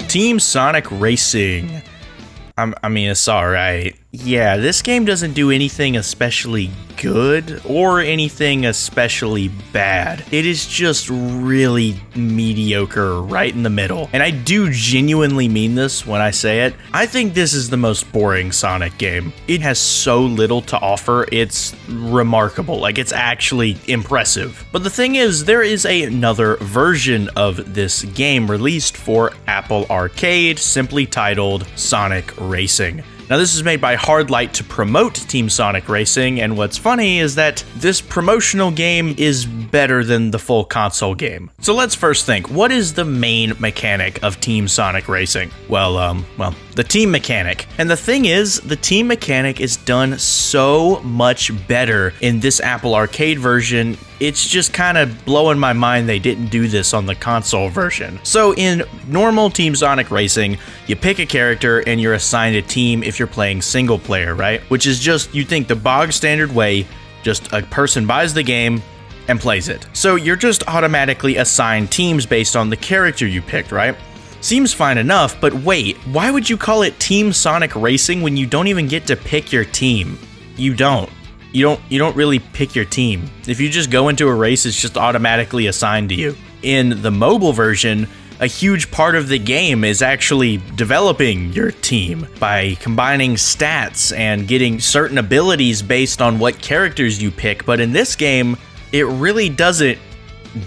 Team Sonic Racing. I mean, it's alright. Yeah, this game doesn't do anything especially good or anything especially bad. It is just really mediocre right in the middle. And I do genuinely mean this when I say it. I think this is the most boring Sonic game. It has so little to offer, it's remarkable. Like, it's actually impressive. But the thing is, there is another version of this game released for Apple Arcade, simply titled Sonic Racing. Now, this is made by Hardlight to promote Team Sonic Racing, and what's funny is that this promotional game is better than the full console game. So let's first think, what is the main mechanic of Team Sonic Racing? Well, the team mechanic. And the thing is, the team mechanic is done so much better in this Apple Arcade version. It's just kind of blowing my mind they didn't do this on the console version. So in normal Team Sonic Racing, you pick a character and you're assigned a team if you're playing single player, right? Which is just, you think, the bog standard way, just a person buys the game and plays it. So you're just automatically assigned teams based on the character you picked, right? Seems fine enough, but wait, why would you call it Team Sonic Racing when you don't even get to pick your team? You don't really pick your team. If you just go into a race, it's just automatically assigned to you. In the mobile version, a huge part of the game is actually developing your team by combining stats and getting certain abilities based on what characters you pick. But in this game, it really doesn't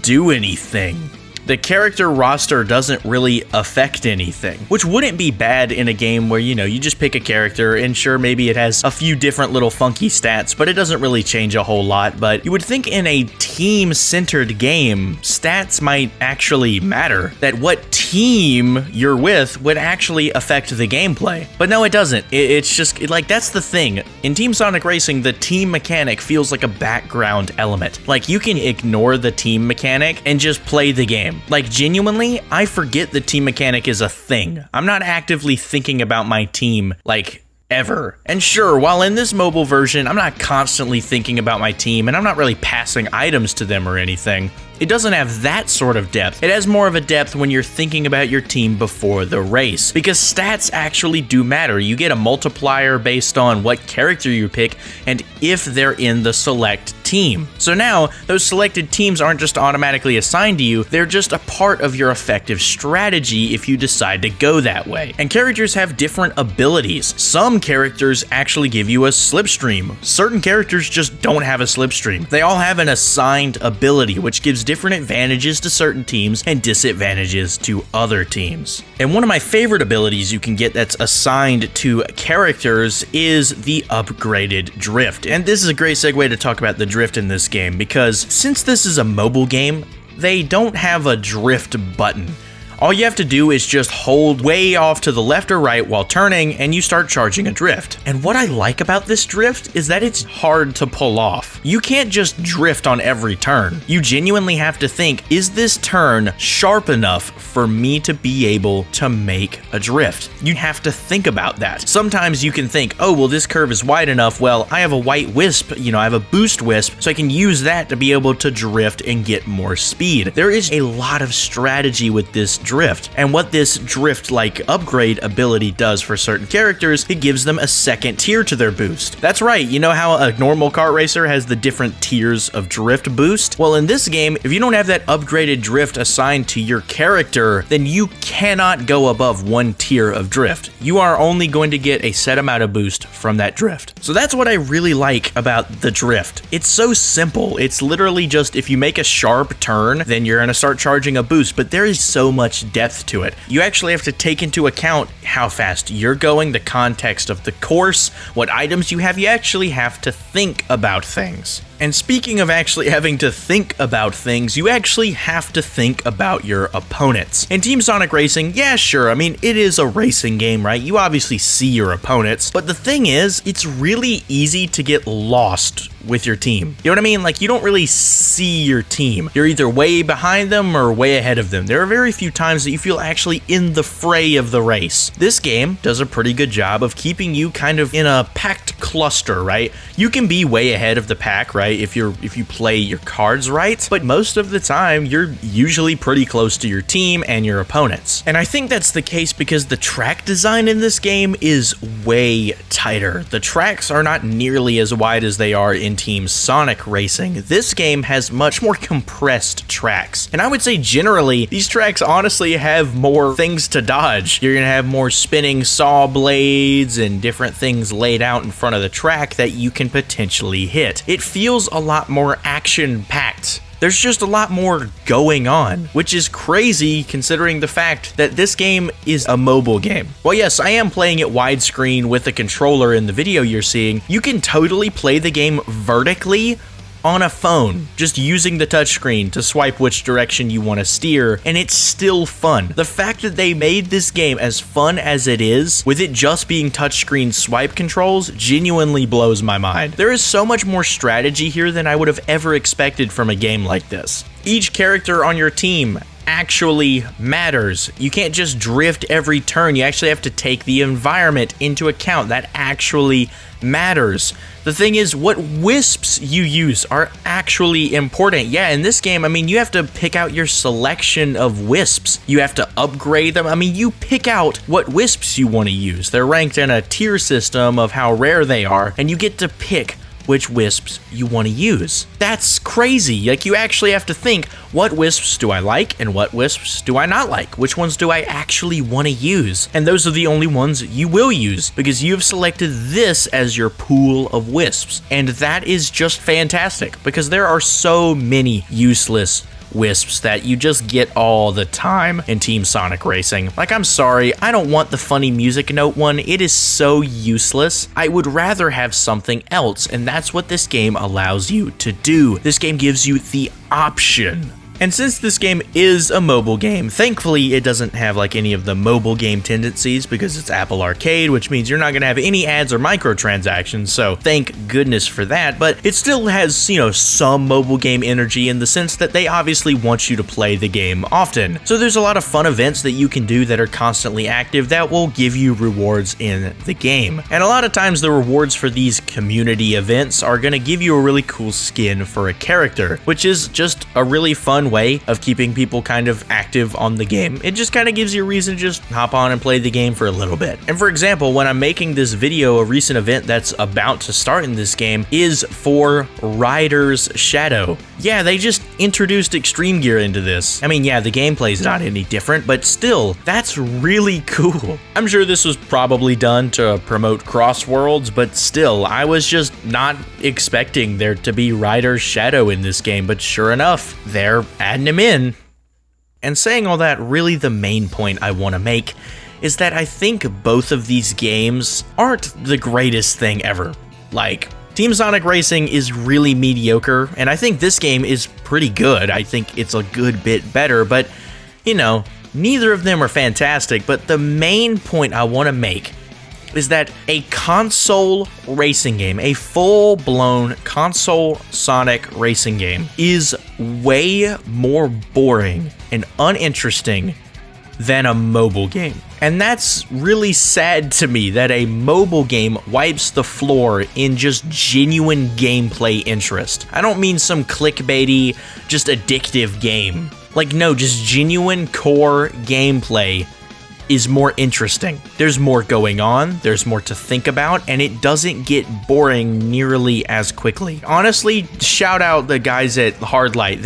do anything. The character roster doesn't really affect anything, which wouldn't be bad in a game where, you just pick a character and sure, maybe it has a few different little funky stats, but it doesn't really change a whole lot. But you would think in a team-centered game, stats might actually matter, that what team you're with would actually affect the gameplay. But no, it doesn't. It's just, like, that's the thing. In Team Sonic Racing, the team mechanic feels like a background element. Like, you can ignore the team mechanic and just play the game. Like, genuinely, I forget the team mechanic is a thing. I'm not actively thinking about my team, like, ever. And sure, while in this mobile version, I'm not constantly thinking about my team, and I'm not really passing items to them or anything. It doesn't have that sort of depth. It has more of a depth when you're thinking about your team before the race, because stats actually do matter. You get a multiplier based on what character you pick and if they're in the select team. So now, those selected teams aren't just automatically assigned to you, they're just a part of your effective strategy if you decide to go that way. And characters have different abilities. Some characters actually give you a slipstream. Certain characters just don't have a slipstream. They all have an assigned ability, which gives different advantages to certain teams and disadvantages to other teams. And one of my favorite abilities you can get that's assigned to characters is the upgraded drift. And this is a great segue to talk about the drift in this game, because since this is a mobile game, they don't have a drift button. All you have to do is just hold way off to the left or right while turning, and you start charging a drift. And what I like about this drift is that it's hard to pull off. You can't just drift on every turn. You genuinely have to think, is this turn sharp enough for me to be able to make a drift? You have to think about that. Sometimes you can think, oh, well, this curve is wide enough. Well, I have a white wisp, I have a boost wisp, so I can use that to be able to drift and get more speed. There is a lot of strategy with this drift. And what this drift-like upgrade ability does for certain characters, it gives them a second tier to their boost. That's right, you know how a normal kart racer has the different tiers of drift boost? Well, in this game, if you don't have that upgraded drift assigned to your character, then you cannot go above one tier of drift. You are only going to get a set amount of boost from that drift. So that's what I really like about the drift. It's so simple. It's literally just, if you make a sharp turn, then you're gonna start charging a boost, but there is so much depth to it. You actually have to take into account how fast you're going, the context of the course, what items you have. You actually have to think about things. And speaking of actually having to think about things, you actually have to think about your opponents. In Team Sonic Racing, yeah, sure, I mean, it is a racing game, right? You obviously see your opponents, but the thing is, it's really easy to get lost with your team. You know what I mean? Like, you don't really see your team. You're either way behind them or way ahead of them. There are very few times that you feel actually in the fray of the race. This game does a pretty good job of keeping you kind of in a packed cluster, right? You can be way ahead of the pack, right? right, if you play your cards right, but most of the time you're usually pretty close to your team and your opponents. And I think that's the case because the track design in this game is way tighter. The tracks are not nearly as wide as they are in Team Sonic Racing. This game has much more compressed tracks. And I would say generally, these tracks honestly have more things to dodge. You're gonna have more spinning saw blades and different things laid out in front of the track that you can potentially hit. It feels a lot more action-packed. There's just a lot more going on, which is crazy considering the fact that this game is a mobile game. Well, yes, I am playing it widescreen with the controller in the video you're seeing. You can totally play the game vertically on a phone, just using the touchscreen to swipe which direction you want to steer, and it's still fun. The fact that they made this game as fun as it is, with it just being touchscreen swipe controls, genuinely blows my mind. There is so much more strategy here than I would have ever expected from a game like this. Each character on your team actually matters. You can't just drift every turn. You actually have to take the environment into account. That actually matters. The thing is, what wisps you use are actually important. Yeah, in this game, I mean, you have to pick out your selection of wisps. You have to upgrade them. I mean, you pick out what wisps you want to use. They're ranked in a tier system of how rare they are, and you get to pick which wisps you want to use. That's crazy. Like, you actually have to think, what wisps do I like and what wisps do I not like? Which ones do I actually want to use? And those are the only ones you will use because you've selected this as your pool of wisps. And that is just fantastic because there are so many useless wisps that you just get all the time in Team Sonic Racing. Like, I'm sorry, I don't want the funny music note one. It is so useless. I would rather have something else, and that's what this game allows you to do. This game gives you the option. And since this game is a mobile game, thankfully it doesn't have like any of the mobile game tendencies because it's Apple Arcade, which means you're not going to have any ads or microtransactions, so thank goodness for that. But it still has, you know, some mobile game energy in the sense that they obviously want you to play the game often. So there's a lot of fun events that you can do that are constantly active that will give you rewards in the game. And a lot of times the rewards for these community events are going to give you a really cool skin for a character, which is just a really fun way of keeping people kind of active on the game. It just kind of gives you a reason to just hop on and play the game for a little bit. And for example, when I'm making this video, a recent event that's about to start in this game is for Rider's Shadow. Yeah, they just introduced extreme gear into this. I mean, yeah, the gameplay's not any different, but still, that's really cool. I'm sure this was probably done to promote Cross Worlds, but still, I was just not expecting there to be Rider's Shadow in this game, but sure enough, they're adding him in. And saying all that, really the main point I want to make is that I think both of these games aren't the greatest thing ever. Like, Team Sonic Racing is really mediocre, and I think this game is pretty good. I think it's a good bit better, but, you know, neither of them are fantastic. But the main point I want to make is that a console racing game, a full-blown console Sonic racing game, is way more boring and uninteresting than a mobile game. And that's really sad to me, that a mobile game wipes the floor in just genuine gameplay interest. I don't mean some clickbaity, just addictive game. Like, no, just genuine core gameplay is more interesting. There's more going on, there's more to think about, and it doesn't get boring nearly as quickly. Honestly, shout out the guys at Hardlight.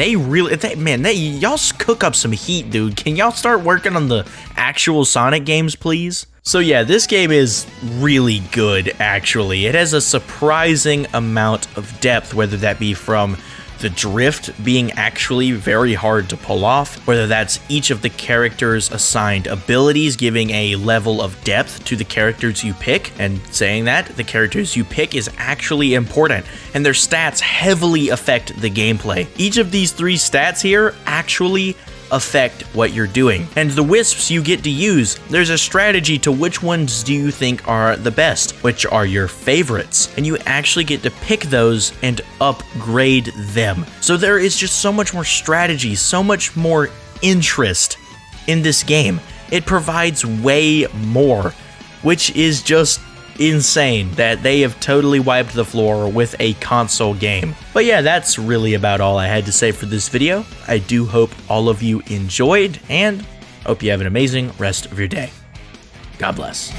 Y'all cook up some heat, dude. Can y'all start working on the actual Sonic games, please? So yeah, this game is really good, actually. It has a surprising amount of depth, whether that be from the drift being actually very hard to pull off, whether that's each of the characters' assigned abilities giving a level of depth to the characters you pick, and saying that the characters you pick is actually important, and their stats heavily affect the gameplay. Each of these three stats here actually affect what you're doing. And the wisps you get to use, there's a strategy to which ones do you think are the best, which are your favorites, and you actually get to pick those and upgrade them. So there is just so much more strategy, so much more interest in this game. It provides way more, which is just insane that they have totally wiped the floor with a console game. But yeah, that's really about all I had to say for this video. I do hope all of you enjoyed, and hope you have an amazing rest of your day. God bless.